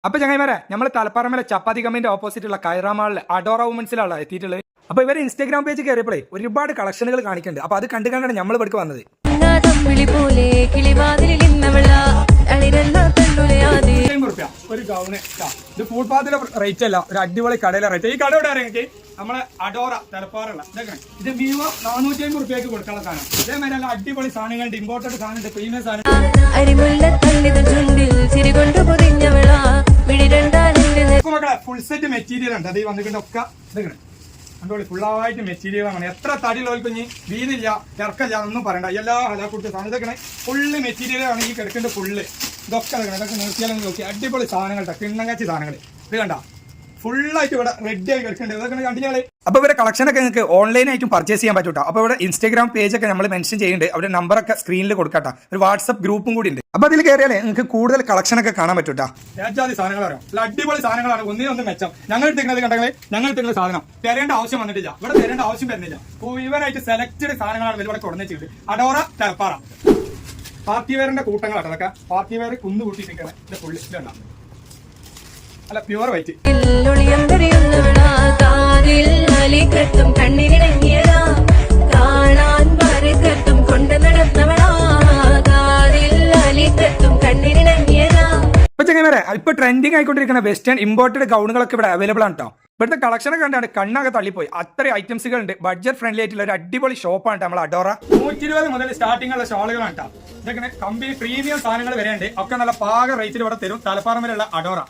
അപ്പൊ ചങ്ങായിമാരെ നമ്മൾ തലപ്പാറമേലെ ചപ്പാത്തി കമ്മിന്റെ ഓപ്പോസിറ്റ് ഉള്ള കൈറാമാളിൽ അഡോറ വുമൻസിലാണ് എത്തിയിട്ടുള്ളത്. അപ്പൊ ഇവർ ഇൻസ്റ്റാഗ്രാം പേജ് കയറിയപ്പോഴേ ഒരുപാട് കളക്ഷനുകൾ കാണിക്കുന്നുണ്ട്. അപ്പൊ അത് കണ്ടു കണ്ടാണ് നമ്മൾ ഇവിടേക്ക് വന്നത്. ഒരു ഗൗണ് ഇത് ഫുട്പാത്തിലെ റേറ്റ് അല്ല, ഒരു അടിപൊളി കടയിലെ റേറ്റ്. ഈ കട ഇവിടെ ഇറങ്ങി നമ്മളെ അഡോറ തലപ്പാറുള്ള ഇത് വിവോ 450 റുപ്യക്ക് കൊടുക്കാനുള്ള സാധനം. ഇതേമാതിരി നല്ല അടിപൊളി സാധനങ്ങളുണ്ട്, ഇമ്പോർട്ടഡ് സാധനമുണ്ട്, പ്രീമിയം സാധനം. മക്കളെ ഫുൾ സെറ്റ് മെറ്റീരിയൽ ഉണ്ട്. അത് ഈ വന്നിട്ടൊക്കെ അടിപൊളി ഫുള്ളായിട്ട് മെറ്റീരിയലാണ്. എത്ര തടിയുള്ളവർക്ക് കുഞ്ഞ് വീതില്ല ഇറക്കല്ല ഒന്നും പറയണ്ട. എല്ലാ ഹലാക്കുട്ടി സാധനം ഇതൊക്കെ ഫുള്ള് മെറ്റീരിയലാണ് ഈ കിടക്കേണ്ട ഫുള്ള്. ഇതൊക്കെ ഇതൊക്കെ നിർത്തിയാലും നോക്കി അടിപൊളി സാധനങ്ങൾ, കിണ്ണങ്ങാച്ചി സാധനങ്ങൾ. ഇത് കണ്ട ഫുള്ളായിട്ട് ഇവിടെ റെഡി ആയി കിടക്കേണ്ടത്. ഇതൊക്കെ കണ്ടില്ലേ? അപ്പൊ ഇവിടെ കളക്ഷനൊക്കെ നിങ്ങൾക്ക് ഓൺലൈനായിട്ടും പർച്ചേസ് ചെയ്യാൻ പറ്റൂട്ടോ. അപ്പൊ ഇവിടെ ഇൻസ്റ്റാഗ്രാം പേജ് ഒക്കെ നമ്മൾ മെൻഷൻ ചെയ്യുന്നുണ്ട്. അവിടെ നമ്പറൊക്കെ സ്ക്രീനിൽ കൊടുക്കട്ടോ. ഒരു വാട്സ്ആപ്പ് ഗ്രൂപ്പും കൂടി ഉണ്ട്. അപ്പൊ അതിൽ കയറിയാലേ നിങ്ങൾക്ക് കൂടുതൽ കളക്ഷനൊക്കെ കാണാൻ പറ്റൂട്ടാ. രാജാതി സാധനങ്ങൾ അറിയാം, അടിപൊളി സാധനങ്ങളാണ്. ഒന്നിനൊന്നും മെച്ചം. ഞങ്ങൾ എടുക്കുന്നത് കണ്ടെങ്കിൽ ഞങ്ങൾ എടുക്കുന്ന സാധനം തരേണ്ട ആവശ്യം വന്നിട്ടില്ല. ഇവിടെ തരേണ്ട ആവശ്യം വരുന്നില്ല. മുഴുവനായിട്ട് സെലക്ടഡ് സാധനങ്ങളാണ് ഇവിടെ കൊടുന്നിട്ട്. അഡോറ തലപ്പാറ പാർട്ടി വെയറിന്റെ കൂട്ടങ്ങളാണ്. അതൊക്കെ പാർട്ടി വെയർ കുന്നു കൂട്ടിയിട്ടിരിക്കുകയാണ്. ഇത് ഫുള്ള് ഇതുണ്ടാവും. അല്ല പ്യുവർ വൈറ്റ്. ഇപ്പൊ ട്രെൻഡിങ് ആയിക്കൊണ്ടിരിക്കുന്ന വെസ്റ്റേൺ ഇമ്പോർട്ടഡ് ഗൗണുകളൊക്കെ ഇവിടെ അവൈലബിൾ ആണ് കേട്ടോ. ഇവിടുത്തെ കളക്ഷനൊക്കെ കണ്ടാണ് കണ്ണൊക്കെ തള്ളിപ്പോയി. അത്രയും ഐറ്റംസുകൾ ഉണ്ട്. ബഡ്ജറ്റ് ഫ്രണ്ട്ലി ആയിട്ടുള്ള ഒരു അടിപൊളി ഷോപ്പാണ് നമ്മൾ അഡോറ. 120 മുതൽ സ്റ്റാർട്ടിംഗ് ഉള്ള ഷോളുകളാണ് കേട്ടോ. ഇതൊക്കെ കമ്പനി പ്രീമിയം സാധനങ്ങൾ വരെയുണ്ട്. ഒക്കെ നല്ല പാക റേറ്റിൽ ഇവിടെ തരും. തലപ്പാറമേലുള്ള അഡോറ.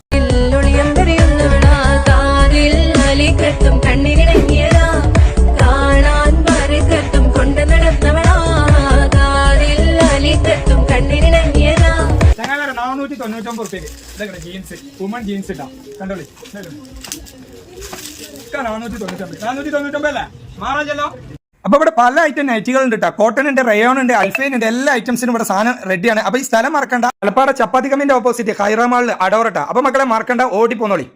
ചങ്ങായിമാരെ 499 റുപ്യക്ക് ഇതൊക്കെ ജീൻസ്, വുമൺ ജീൻസ് ഇട്ടാ കണ്ടോളി. 499 അല്ലേ മാറാജല്ലോ. അപ്പൊ ഇവിടെ പല ഐറ്റം നൈറ്റുകൾ ഉണ്ട് കേട്ടോ. കോട്ടൺ ഉണ്ട്, റയോൺ ഉണ്ട്, അൽഫൈൻ ഉണ്ട്. എല്ലാ ഐറ്റംസിനും ഇവിടെ സാധനം റെഡിയാണ്. അപ്പൊ ഈ സ്ഥലം മറക്കണ്ട. തലപ്പാറ ചപ്പാത്തി കമ്മിന്റെ ഓപ്പോസിറ്റ് കൈറാമാളിൽ അഡോറ. അപ്പൊ മക്കളെ മറക്കണ്ട, ഓടി പോന്നോളി.